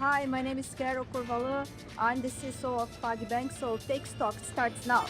Hi, my name is Carol Corvalã. I'm the CISO of PagBank, so Take Stock starts now.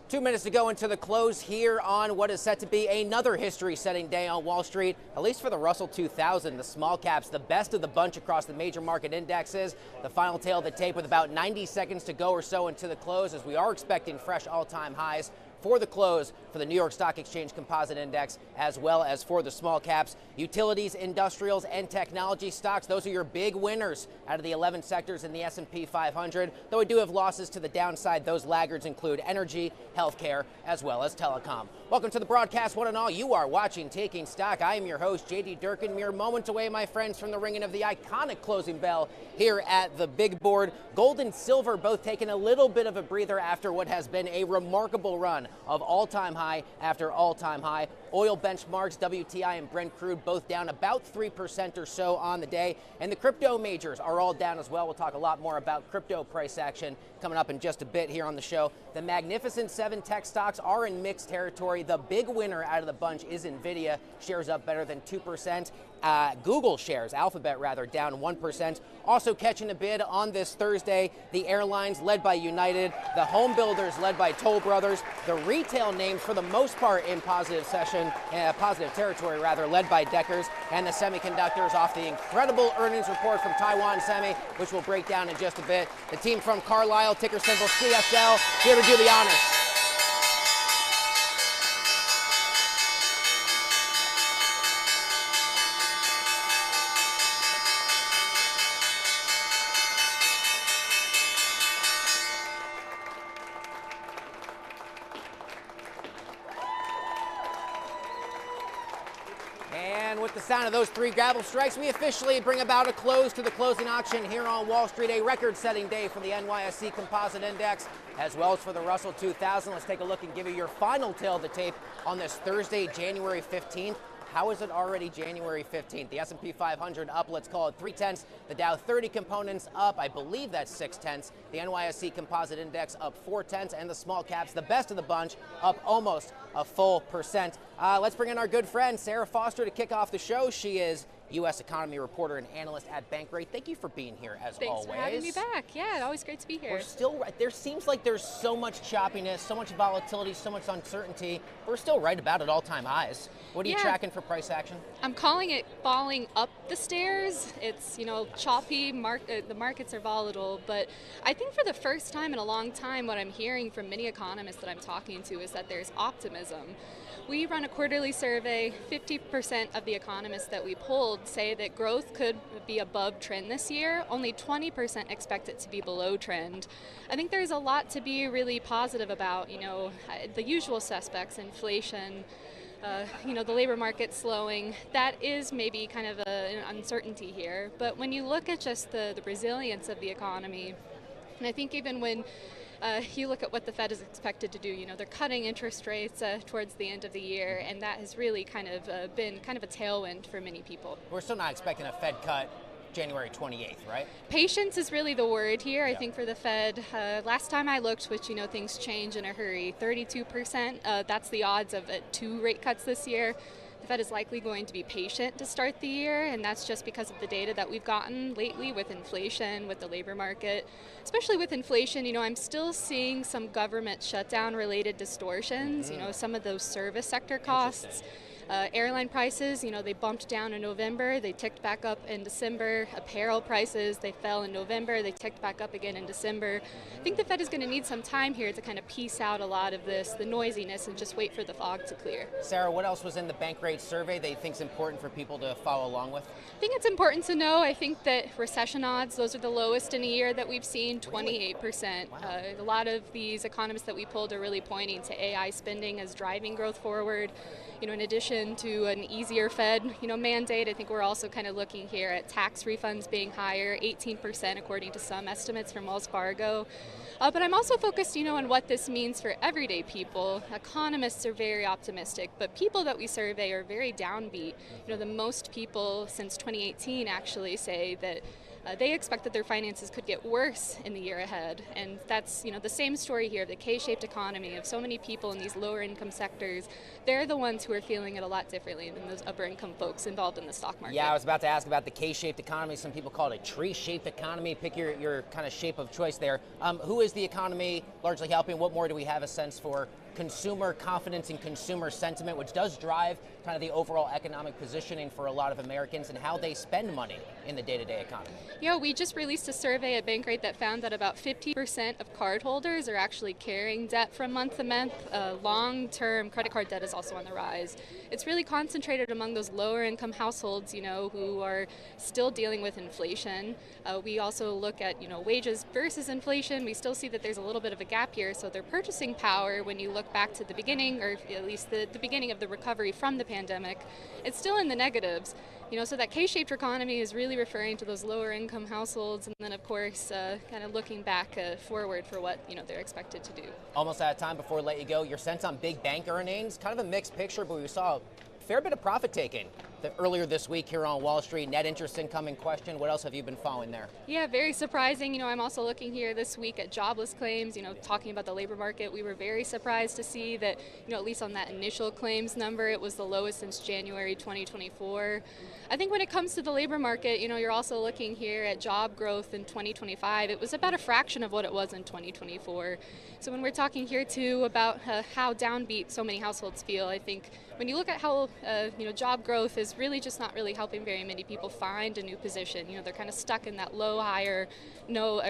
2 minutes to go into the close here on what is set to be another history-setting day on Wall Street, at least for the Russell 2000. The small caps, the best of the bunch across the major market indexes. The final tail of the tape with about 90 seconds to go or so into the close, as we are expecting fresh all-time highs for the close for the New York Stock Exchange Composite Index, as well as for the small caps. Utilities, industrials, and technology stocks, those are your big winners out of the 11 sectors in the S&P 500. Though we do have losses to the downside, those laggards include energy, healthcare, as well as telecom. Welcome to the broadcast, one and all. You are watching Taking Stock. I am your host, JD Durkin. Mere moments away, my friends, from the ringing of the iconic closing bell here at the big board. Gold and silver both taking a little bit of a breather after what has been a remarkable run of all-time high after all-time high. Oil benchmarks, WTI and Brent crude, both down about 3% or so on the day. And the crypto majors are all down as well. We'll talk a lot more about crypto price action coming up in just a bit here on the show. The Magnificent Seven tech stocks are in mixed territory. The big winner out of the bunch is NVIDIA. Shares up better than 2%. Google shares, Alphabet rather, down 1%. Also catching a bid on this Thursday, the airlines led by United, the home builders led by Toll Brothers, the retail names for the most part in positive territory rather, led by Deckers, and the semiconductors off the incredible earnings report from Taiwan Semi, which we'll break down in just a bit. The team from Carlisle, ticker symbol CSL, here to do the honors. And with the sound of those three gravel strikes, we officially bring about a close to the closing auction here on Wall Street. A record-setting day for the NYSE Composite Index, as well as for the Russell 2000. Let's take a look and give you your final tail of the tape on this Thursday, January 15th. How is it already January 15th? The S&P 500 up, let's call it 0.3. The Dow 30 components up, I believe that's 0.6. The NYSE Composite Index up 0.4, and the small caps, the best of the bunch, up almost a full percent. Let's bring in our good friend Sarah Foster to kick off the show. She is U.S. economy reporter and analyst at Bankrate. Thank you for being here, as always. Thanks for having me back. Yeah, always great to be here. We're still right. There seems like there's so much choppiness, so much volatility, so much uncertainty. We're still right about at all-time highs. What are you tracking for price action? I'm calling it falling up the stairs. It's, choppy. The markets are volatile, but I think for the first time in a long time, what I'm hearing from many economists that I'm talking to is that there's optimism. We run a quarterly survey. 50% of the economists that we polled say that growth could be above trend this year. Only 20% expect it to be below trend. I think there's a lot to be really positive about. The usual suspects, inflation, the labor market slowing. That is maybe kind of an uncertainty here. But when you look at just the resilience of the economy, and I think even when you look at what the Fed is expected to do, they're cutting interest rates towards the end of the year, and that has really kind of been kind of a tailwind for many people. We're still not expecting a Fed cut January 28th, right? Patience is really the word here, I think, for the Fed. Last time I looked, which, things change in a hurry, 32%, that's the odds of 2 rate cuts this year. The Fed is likely going to be patient to start the year, and that's just because of the data that we've gotten lately with inflation, with the labor market. Especially with inflation, I'm still seeing some government shutdown-related distortions, some of those service sector costs. Airline prices, they bumped down in November, they ticked back up in December. Apparel prices, they fell in November, they ticked back up again in December. I think the Fed is going to need some time here to kind of piece out a lot of this, the noisiness, and just wait for the fog to clear. Sarah, what else was in the Bankrate survey that you think is important for people to follow along with? I think it's important to know, I think that recession odds, those are the lowest in a year that we've seen, 28%. Wow. A lot of these economists that we pulled are really pointing to AI spending as driving growth forward. In addition to an easier Fed, mandate, I think we're also kind of looking here at tax refunds being higher, 18% according to some estimates from Wells Fargo. But I'm also focused, on what this means for everyday people. Economists are very optimistic, but people that we survey are very downbeat. The most people since 2018 actually say that they expect that their finances could get worse in the year ahead. And that's, the same story here, the K-shaped economy of so many people in these lower income sectors. They're the ones who are feeling it a lot differently than those upper income folks involved in the stock market. Yeah, I was about to ask about the K-shaped economy. Some people call it a tree-shaped economy. Pick your kind of shape of choice there. Who is the economy largely helping? What more do we have a sense for consumer confidence and consumer sentiment, which does drive kind of the overall economic positioning for a lot of Americans and how they spend money in the day-to-day economy? Yeah, we just released a survey at Bankrate that found that about 50% of cardholders are actually carrying debt from month to month. Long-term credit card debt is also on the rise. It's really concentrated among those lower income households, who are still dealing with inflation. We also look at, wages versus inflation. We still see that there's a little bit of a gap here. So their purchasing power, when you look back to the beginning, or at least the beginning of the recovery from the pandemic, it's still in the negatives. So that K-shaped economy is really referring to those lower income households, and then of course kind of looking back forward for what they're expected to do. Almost out of time before we let you go. Your sense on big bank earnings, kind of a mixed picture, but we saw a fair bit of profit taking earlier this week here on Wall Street. Net interest income in question. What else have you been following there? Yeah, very surprising. I'm also looking here this week at jobless claims, talking about the labor market. We were very surprised to see that, at least on that initial claims number, it was the lowest since January 2024. I think when it comes to the labor market, you're also looking here at job growth in 2025. It was about a fraction of what it was in 2024. So when we're talking here too about how downbeat so many households feel, I think when you look at how job growth is really just not really helping very many people find a new position. They're kind of stuck in that low hire, no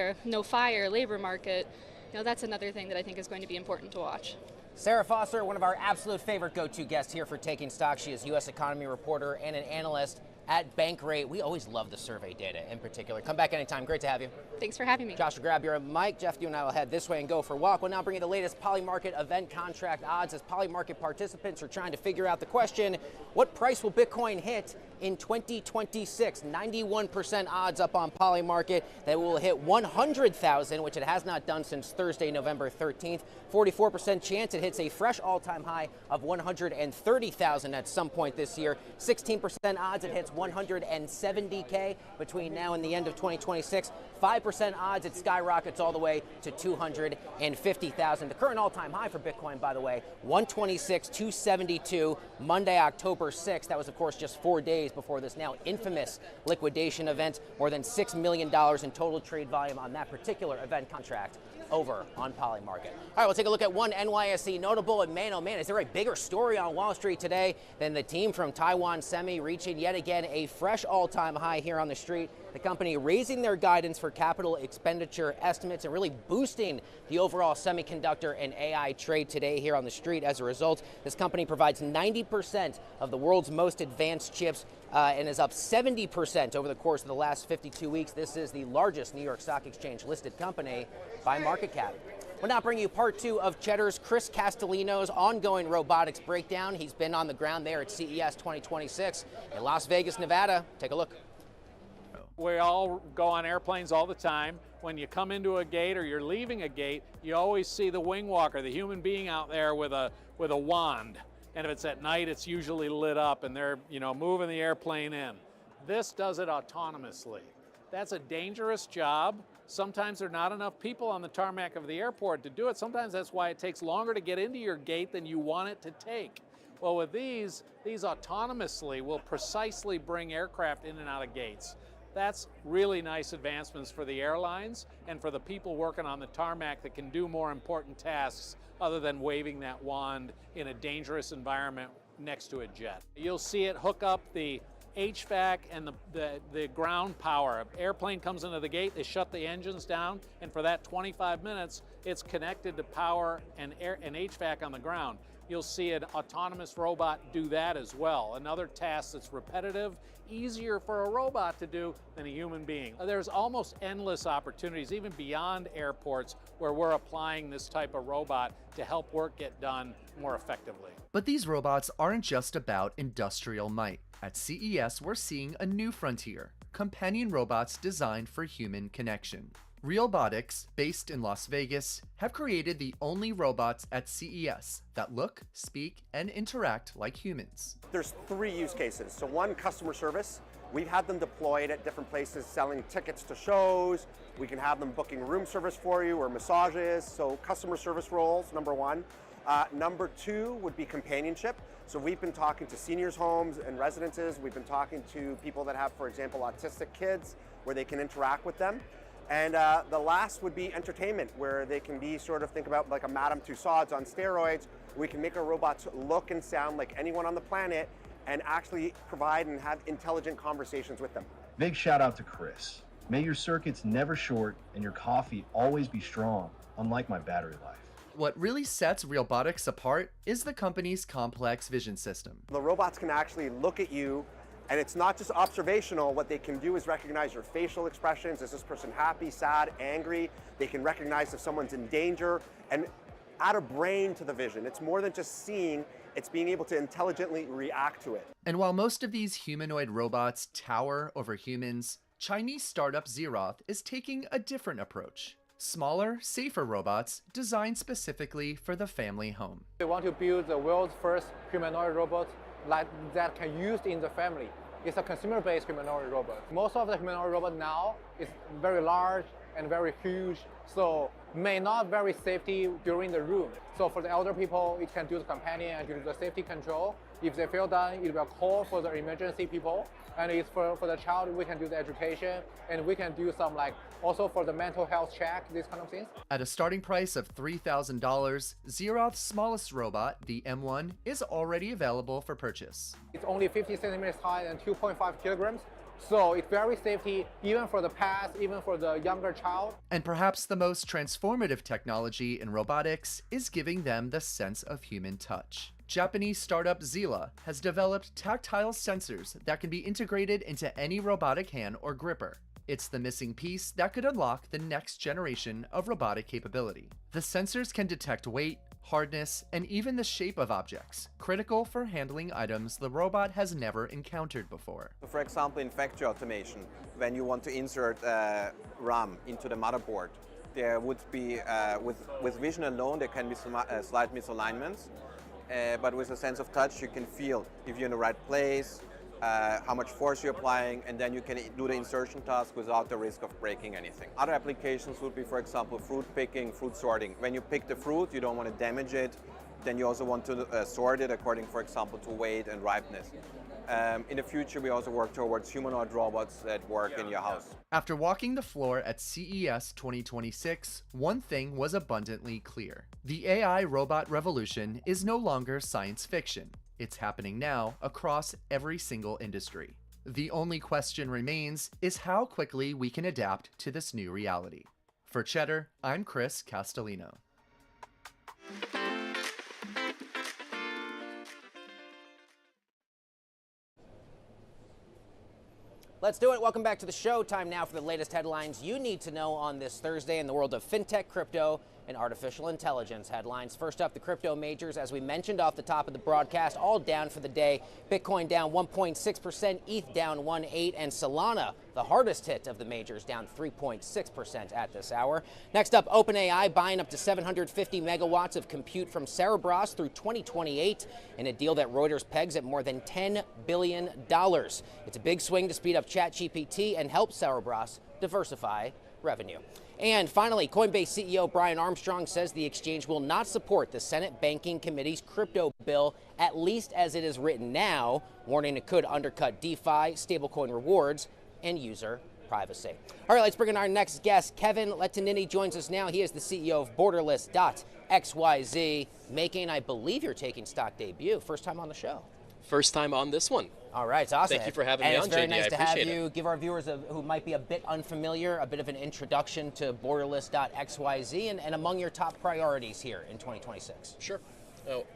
fire labor market. That's another thing that I think is going to be important to watch. Sarah Foster, one of our absolute favorite go-to guests here for Taking Stock. She is U.S. economy reporter and an analyst at Bankrate. We always love the survey data in particular. Come back anytime. Great to have you. Thanks for having me. Josh will grab your mic. Jeff, you and I will head this way and go for a walk. We'll now bring you the latest Polymarket event contract odds as Polymarket participants are trying to figure out the question, what price will Bitcoin hit in 2026? 91% odds up on Polymarket that it will hit 100,000, which it has not done since Thursday, November 13th. 44% chance it hits a fresh all-time high of 130,000 at some point this year. 16% odds it hits 170K between now and the end of 2026. 5% odds it skyrockets all the way to 250,000. The current all-time high for Bitcoin, by the way, 126,272, Monday, October 6th. That was, of course, just 4 days before this now infamous liquidation event. More than $6 million in total trade volume on that particular event contract over on Polymarket. All right, we'll take a look at one NYSE notable, and man, oh man, is there a bigger story on Wall Street today than the team from Taiwan Semi reaching yet again a fresh all-time high here on the street. The company raising their guidance for capital expenditure estimates and really boosting the overall semiconductor and AI trade today here on the street. As a result, this company provides 90% of the world's most advanced chips and is up 70% over the course of the last 52 weeks. This is the largest New York Stock Exchange listed company by market cap. We'll now bring you part two of Cheddar's Chris Castellino's ongoing robotics breakdown. He's been on the ground there at CES 2026 in Las Vegas, Nevada. Take a look. We all go on airplanes all the time. When you come into a gate or you're leaving a gate, you always see the wing walker, the human being out there with a wand. And if it's at night, it's usually lit up and they're, moving the airplane in. This does it autonomously. That's a dangerous job. Sometimes there are not enough people on the tarmac of the airport to do it. Sometimes that's why it takes longer to get into your gate than you want it to take. Well, with these autonomously will precisely bring aircraft in and out of gates. That's really nice advancements for the airlines and for the people working on the tarmac that can do more important tasks other than waving that wand in a dangerous environment next to a jet. You'll see it hook up the HVAC and the ground power. An airplane comes into the gate, they shut the engines down, and for that 25 minutes, it's connected to power and HVAC on the ground. You'll see an autonomous robot do that as well. Another task that's repetitive, easier for a robot to do than a human being. There's almost endless opportunities, even beyond airports, where we're applying this type of robot to help work get done more effectively. But these robots aren't just about industrial might. At CES, we're seeing a new frontier, companion robots designed for human connection. Realbotix, based in Las Vegas, have created the only robots at CES that look, speak, and interact like humans. There's 3 use cases. So one, customer service. We've had them deployed at different places selling tickets to shows. We can have them booking room service for you or massages. So customer service roles, number one. Number two would be companionship. So we've been talking to seniors' homes and residences. We've been talking to people that have, for example, autistic kids where they can interact with them. And the last would be entertainment, where they can be sort of, think about like a Madame Tussauds on steroids. We can make our robots look and sound like anyone on the planet and actually provide and have intelligent conversations with them. Big shout out to Chris. May your circuits never short and your coffee always be strong, unlike my battery life. What really sets Realbotix apart is the company's complex vision system. The robots can actually look at you, and it's not just observational. What they can do is recognize your facial expressions. Is this person happy, sad, angry? They can recognize if someone's in danger and add a brain to the vision. It's more than just seeing, it's being able to intelligently react to it. And while most of these humanoid robots tower over humans, Chinese startup Zeroth is taking a different approach. Smaller, safer robots designed specifically for the family home. We want to build the world's first humanoid robot that can use in the family. It's a consumer-based humanoid robot. Most of the humanoid robot now is very large and very huge, so may not very safety during the room. So for the elder people, it can do the companion and do the safety control. If they feel down, it will call for the emergency people. And it's for the child, we can do the education, and we can do some also for the mental health check, these kind of things. At a starting price of $3,000, Zeroth's smallest robot, the M1, is already available for purchase. It's only 50 centimeters high and 2.5 kilograms. So it's very safety, even for the past, even for the younger child. And perhaps the most transformative technology in robotics is giving them the sense of human touch. Japanese startup Zila has developed tactile sensors that can be integrated into any robotic hand or gripper. It's the missing piece that could unlock the next generation of robotic capability. The sensors can detect weight, hardness, and even the shape of objects, critical for handling items the robot has never encountered before. So for example, in factory automation, when you want to insert RAM into the motherboard, there would be, with vision alone, there can be slight misalignments, but with a sense of touch, you can feel if you're in the right place, how much force you're applying, and then you can do the insertion task without the risk of breaking anything. Other applications would be, for example, fruit picking, fruit sorting. When you pick the fruit, you don't want to damage it. Then you also want to sort it according, for example, to weight and ripeness. In the future, we also work towards humanoid robots that work in your house. After walking the floor at CES 2026, one thing was abundantly clear. The AI robot revolution is no longer science fiction. It's happening now across every single industry. The only question remains is how quickly we can adapt to this new reality. For Cheddar, I'm Chris Castellino. Let's do it. Welcome back to the show. Time now for the latest headlines you need to know on this Thursday in the world of fintech, crypto, and artificial intelligence. Headlines. First up, the crypto majors, as we mentioned off the top of the broadcast, all down for the day. Bitcoin down 1.6%, ETH down 1.8%, and Solana, the hardest hit of the majors, down 3.6% at this hour. Next up, OpenAI buying up to 750 megawatts of compute from Cerebras through 2028 in a deal that Reuters pegs at more than $10 billion. It's a big swing to speed up ChatGPT and help Cerebras diversify revenue. And finally, Coinbase CEO Brian Armstrong says the exchange will not support the Senate Banking Committee's crypto bill, at least as it is written now, warning it could undercut DeFi, stablecoin rewards, and user privacy. All right, let's bring in our next guest. Kevin Lettinini joins us now. He is the CEO of Borderless.xyz, making, I believe you're taking stock debut. First time on the show. First time on this one. All right, it's awesome. Thank you for having me on, JD. It's very nice to have you. It. Give our viewers who might be a bit unfamiliar a bit of an introduction to Borderless.xyz and among your top priorities here in 2026. Sure.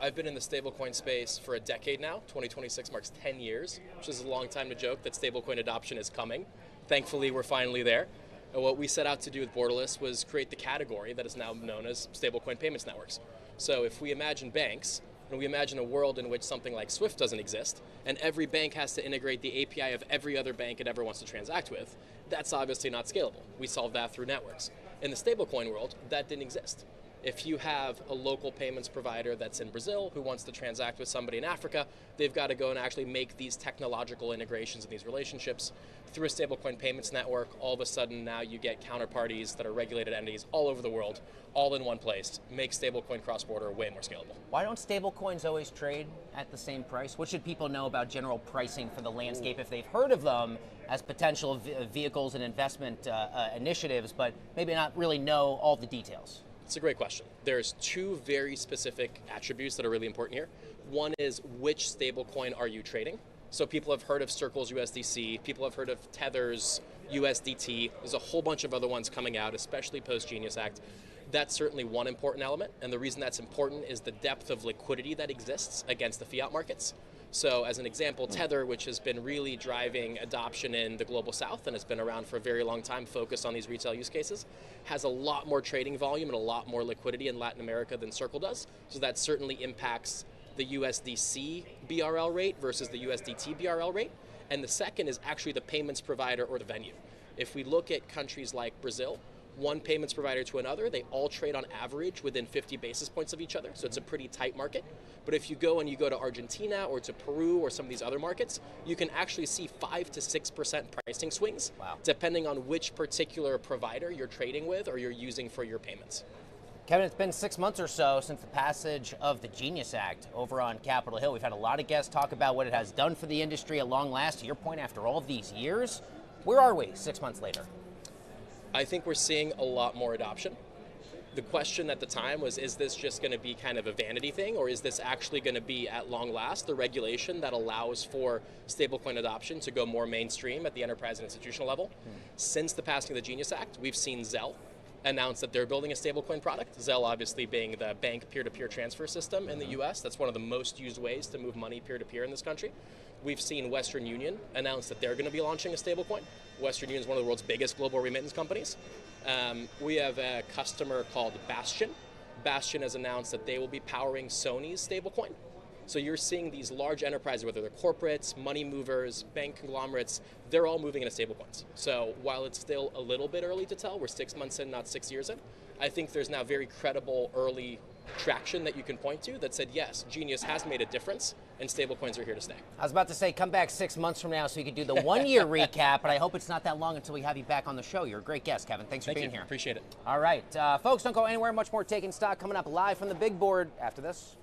I've been in the stablecoin space for a decade now. 2026 marks 10 years, which is a long time to joke that stablecoin adoption is coming. Thankfully, we're finally there. And what we set out to do with Borderless was create the category that is now known as stablecoin payments networks. So if we imagine banks, and we imagine a world in which something like SWIFT doesn't exist, and every bank has to integrate the API of every other bank it ever wants to transact with, that's obviously not scalable. We solved that through networks. In the stablecoin world, that didn't exist. If you have a local payments provider that's in Brazil who wants to transact with somebody in Africa, they've got to go and actually make these technological integrations and these relationships through a stablecoin payments network. All of a sudden now you get counterparties that are regulated entities all over the world, all in one place. Make stablecoin cross-border way more scalable. Why don't stablecoins always trade at the same price? What should people know about general pricing for the landscape if they've heard of them as potential vehicles and investment initiatives, but maybe not really know all the details? It's a great question. There's two very specific attributes that are really important here. One is which stablecoin are you trading? So people have heard of Circle's USDC, people have heard of Tether's USDT. There's a whole bunch of other ones coming out, especially post-Genius Act. That's certainly one important element, and the reason that's important is the depth of liquidity that exists against the fiat markets. So as an example, Tether, which has been really driving adoption in the global south and has been around for a very long time, focused on these retail use cases, has a lot more trading volume and a lot more liquidity in Latin America than Circle does. So that certainly impacts the USDC BRL rate versus the USDT BRL rate. And the second is actually the payments provider or the venue. If we look at countries like Brazil, one payments provider to another, they all trade on average within 50 basis points of each other, so it's a pretty tight market. But if you go to Argentina or to Peru or some of these other markets, you can actually see 5 to 6% pricing swings, depending on which particular provider you're trading with or you're using for your payments. Kevin, it's been 6 months or so since the passage of the Genius Act over on Capitol Hill. We've had a lot of guests talk about what it has done for the industry at long last. To your point, after all of these years, where are we 6 months later? I think we're seeing a lot more adoption. The question at the time was, is this just going to be kind of a vanity thing, or is this actually going to be, at long last, the regulation that allows for stablecoin adoption to go more mainstream at the enterprise and institutional level? Since the passing of the Genius Act, we've seen Zelle announce that they're building a stablecoin product. Zelle obviously being the bank peer-to-peer transfer system in the US. That's one of the most used ways to move money peer-to-peer in this country. We've seen Western Union announce that they're going to be launching a stablecoin. Western Union is one of the world's biggest global remittance companies. We have a customer called Bastion. Bastion has announced that they will be powering Sony's stablecoin. So you're seeing these large enterprises, whether they're corporates, money movers, bank conglomerates, they're all moving into stablecoins. So while it's still a little bit early to tell, we're 6 months in, not 6 years in, I think there's now very credible early traction that you can point to that said, yes, Genius has made a difference and stablecoins are here to stay. I was about to say, come back 6 months from now so you could do the 1 year recap, but I hope it's not that long until we have you back on the show. You're a great guest, Kevin. Thanks for being here. Appreciate it. All right, folks, don't go anywhere. Much more Taking Stock coming up live from the big board after this.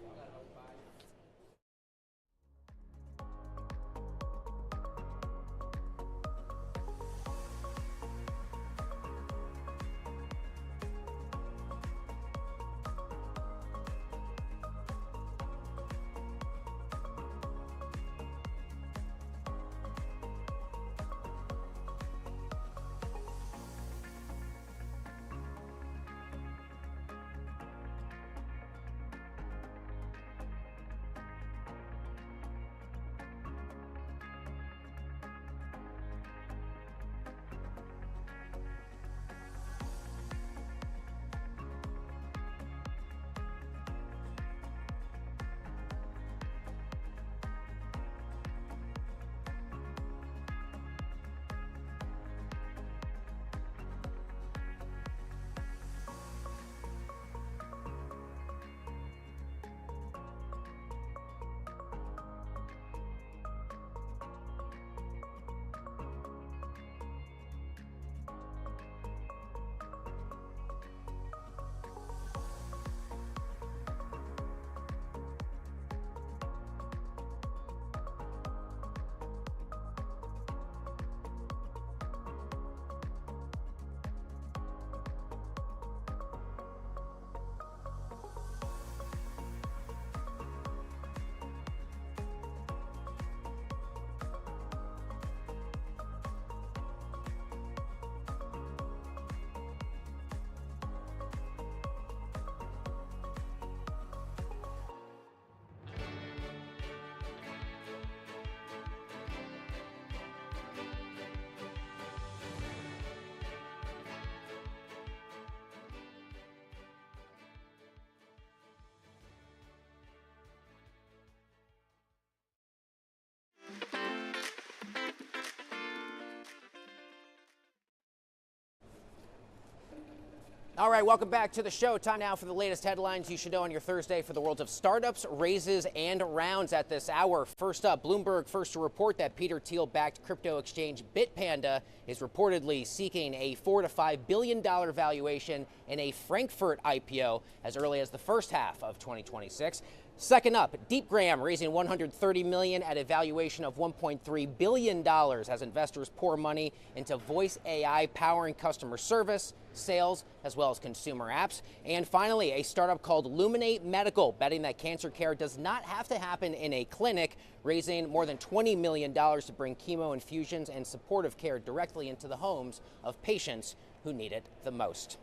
All right, welcome back to the show. Time now for the latest headlines you should know on your Thursday for the world of startups, raises, and rounds at this hour. First up, Bloomberg first to report that Peter Thiel-backed crypto exchange Bitpanda is reportedly seeking a $4 to $5 billion valuation in a Frankfurt IPO as early as the first half of 2026. Second up, Deepgram raising $130 million at a valuation of $1.3 billion as investors pour money into voice AI powering customer service, sales, as well as consumer apps. And finally, a startup called Luminate Medical, betting that cancer care does not have to happen in a clinic, raising more than $20 million to bring chemo infusions and supportive care directly into the homes of patients who need it the most.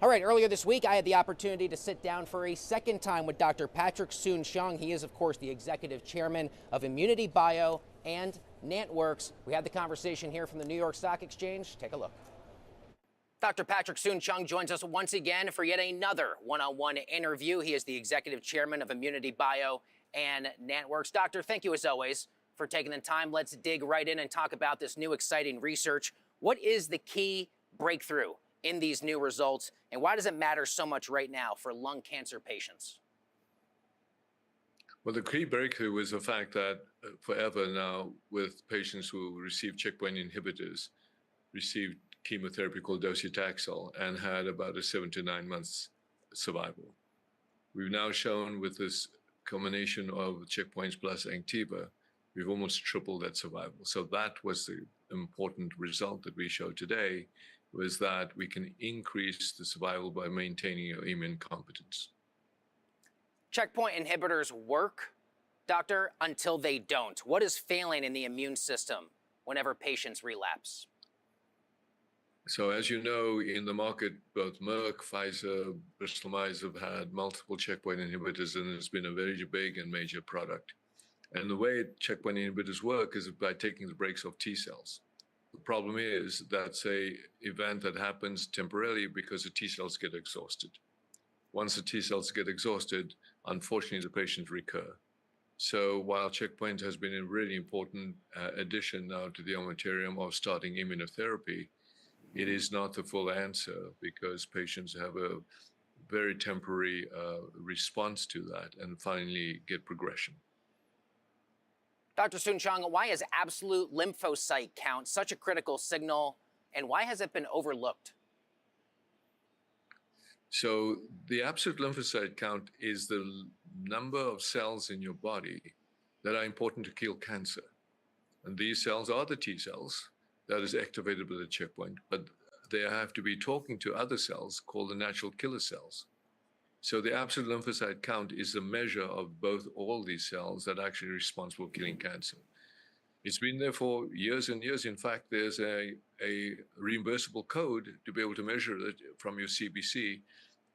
All right, earlier this week, I had the opportunity to sit down for a second time with Dr. Patrick Soon-Shiong. He is, of course, the executive chairman of ImmunityBio and NantWorks. We had the conversation here from the New York Stock Exchange. Take a look. Dr. Patrick Soon-Shiong joins us once again for yet another one-on-one interview. He is the executive chairman of ImmunityBio and NantWorks. Doctor, thank you as always for taking the time. Let's dig right in and talk about this new exciting research. What is the key breakthrough in these new results, and why does it matter so much right now for lung cancer patients? Well, the key breakthrough is the fact that forever now, with patients who receive checkpoint inhibitors, received chemotherapy called docetaxel and had about a 7 to 9 months survival. We've now shown with this combination of checkpoints plus Anktiva, we've almost tripled that survival. So that was the important result that we showed today, was that we can increase the survival by maintaining your immune competence. Checkpoint inhibitors work, doctor, until they don't. What is failing in the immune system whenever patients relapse? So as you know, in the market, both Merck, Pfizer, Bristol Myers have had multiple checkpoint inhibitors, and it's been a very big and major product. And the way checkpoint inhibitors work is by taking the brakes off T cells. The problem is that's an event that happens temporarily because the T cells get exhausted. Once the T cells get exhausted, unfortunately, the patients recur. So while checkpoint has been a really important addition now to the armamentarium of starting immunotherapy, it is not the full answer because patients have a very temporary response to that and finally get progression. Dr. Soon-Shiong, why is absolute lymphocyte count such a critical signal, and why has it been overlooked? So the absolute lymphocyte count is the number of cells in your body that are important to kill cancer. And these cells are the T cells that is activated by the checkpoint, but they have to be talking to other cells called the natural killer cells. So the absolute lymphocyte count is a measure of both all these cells that are actually responsible for killing cancer. It's been there for years and years. In fact, there's a reimbursable code to be able to measure it from your CBC,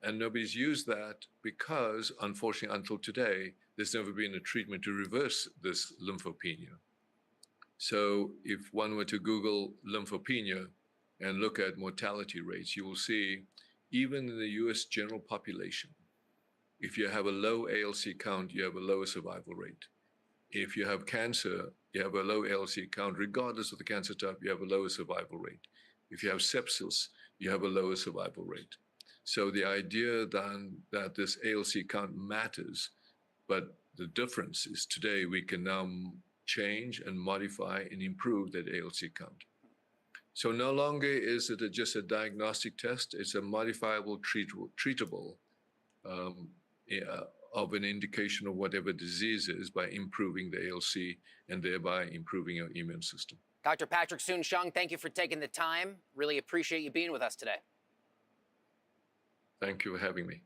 and nobody's used that because, unfortunately, until today, there's never been a treatment to reverse this lymphopenia. So if one were to Google lymphopenia and look at mortality rates, you will see even in the US general population, if you have a low ALC count, you have a lower survival rate. If you have cancer, you have a low ALC count, regardless of the cancer type, you have a lower survival rate. If you have sepsis, you have a lower survival rate. So the idea then that this ALC count matters, but the difference is today we can now change and modify and improve that ALC count. So no longer is it just a diagnostic test, it's a modifiable, treatable of an indication of whatever disease is by improving the ALC and thereby improving your immune system. Dr. Patrick Soon-Shiong, thank you for taking the time. Really appreciate you being with us today. Thank you for having me.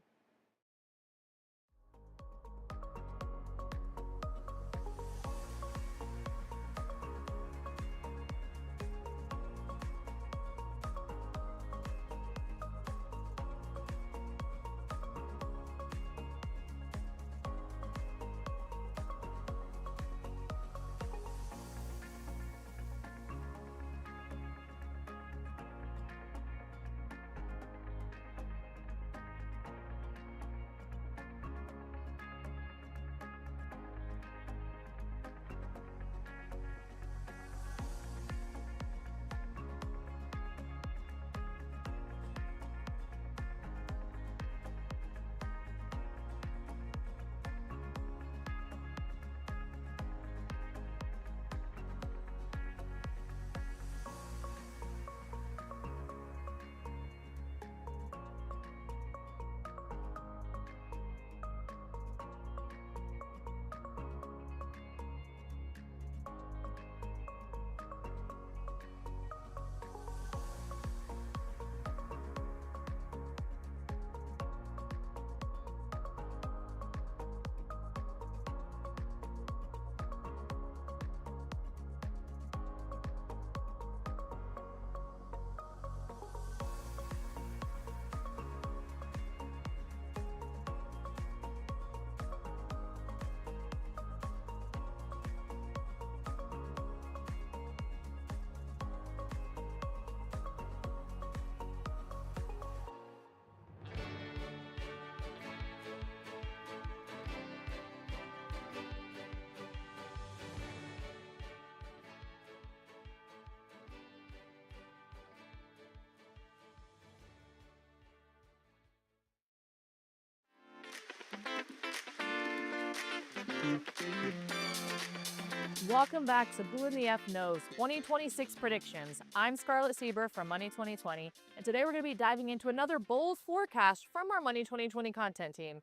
Welcome back to Who in the F Knows 2026 predictions. I'm Scarlett Sieber from Money 2020, and today we're going to be diving into another bold forecast from our Money 2020 content team.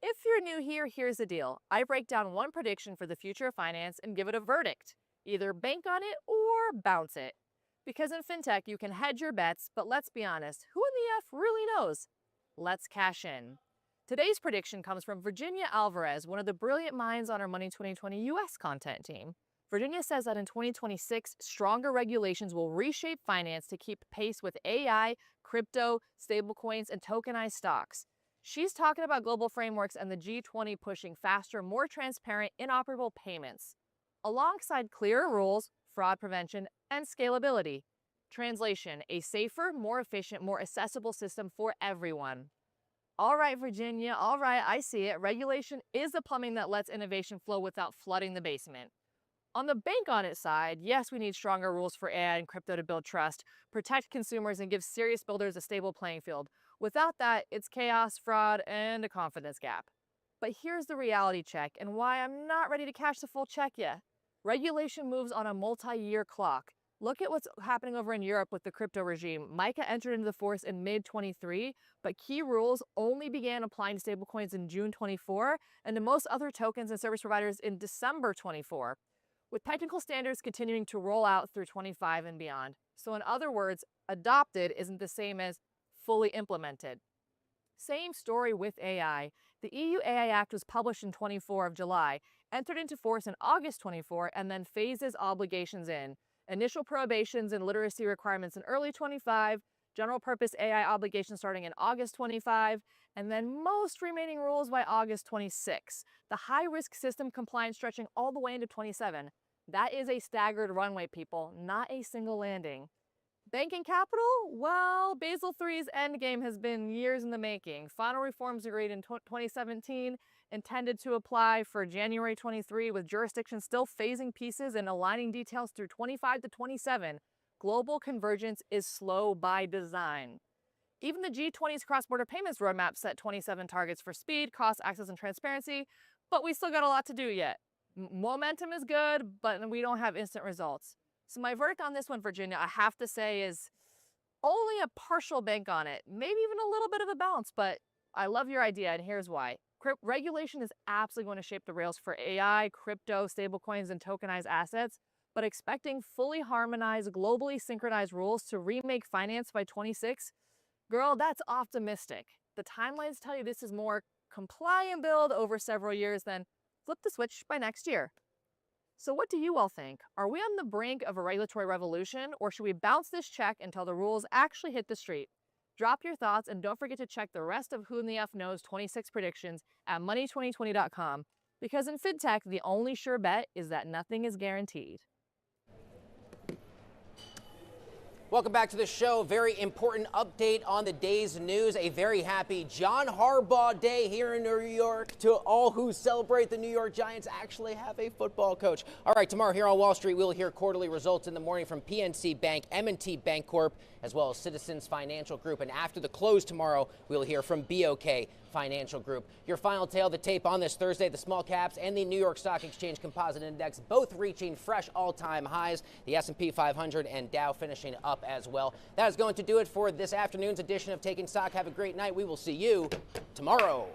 If you're new here, here's the deal. I break down one prediction for the future of finance and give it a verdict. Either bank on it or bounce it. Because in fintech, you can hedge your bets, but let's be honest, who in the F really knows? Let's cash in. Today's prediction comes from Virginia Alvarez, one of the brilliant minds on our Money 2020 US content team. Virginia says that in 2026, stronger regulations will reshape finance to keep pace with AI, crypto, stablecoins, and tokenized stocks. She's talking about global frameworks and the G20 pushing faster, more transparent, interoperable payments, alongside clearer rules, fraud prevention, and scalability. Translation: a safer, more efficient, more accessible system for everyone. All right, Virginia, all right, I see it. Regulation is the plumbing that lets innovation flow without flooding the basement. On the bank on it side, yes, we need stronger rules for AI and crypto to build trust, protect consumers, and give serious builders a stable playing field. Without that, it's chaos, fraud, and a confidence gap. But here's the reality check and why I'm not ready to cash the full check yet. Regulation moves on a multi-year clock. Look at what's happening over in Europe with the crypto regime. MiCA entered into force in mid-23, but key rules only began applying to stablecoins in June 24, and to most other tokens and service providers in December 24. With technical standards continuing to roll out through 25 and beyond. So in other words, adopted isn't the same as fully implemented. Same story with AI. The EU AI Act was published in 24 of July, entered into force in August 24, and then phases obligations in. Initial probations and literacy requirements in early 25, general purpose AI obligations starting in August 25, and then most remaining rules by August 26. The high-risk system compliance stretching all the way into 27. That is a staggered runway, people, not a single landing. Banking capital? Well, Basel III's endgame has been years in the making. Final reforms agreed in 2017, intended to apply for January 23, with jurisdictions still phasing pieces and aligning details through 25 to 27. Global convergence is slow by design. Even the G20's cross-border payments roadmap set 27 targets for speed, cost, access, and transparency, but we still got a lot to do yet. Momentum is good, but we don't have instant results. So my verdict on this one, Virginia, I have to say is only a partial bank on it. Maybe even a little bit of a bounce, but I love your idea, and here's why. Regulation is absolutely going to shape the rails for AI, crypto, stablecoins, and tokenized assets, but expecting fully harmonized, globally synchronized rules to remake finance by 26, girl, that's optimistic. The timelines tell you this is more comply and build over several years than flip the switch by next year. So what do you all think? Are we on the brink of a regulatory revolution, or should we bounce this check until the rules actually hit the street? Drop your thoughts, and don't forget to check the rest of Who in the F Knows 26 predictions at money2020.com, because in fintech, the only sure bet is that nothing is guaranteed. Welcome back to the show. Very important update on the day's news. A very happy John Harbaugh day here in New York. To all who celebrate, the New York Giants actually have a football coach. All right, tomorrow here on Wall Street, we'll hear quarterly results in the morning from PNC Bank, M&T Bank Corp, as well as Citizens Financial Group. And after the close tomorrow, we'll hear from BOK Financial Group. Your final tail of the tape on this Thursday, the small caps and the New York Stock Exchange Composite Index both reaching fresh all-time highs. The S&P 500 and Dow finishing up as well. That is going to do it for this afternoon's edition of Taking Stock. Have a great night. We will see you tomorrow.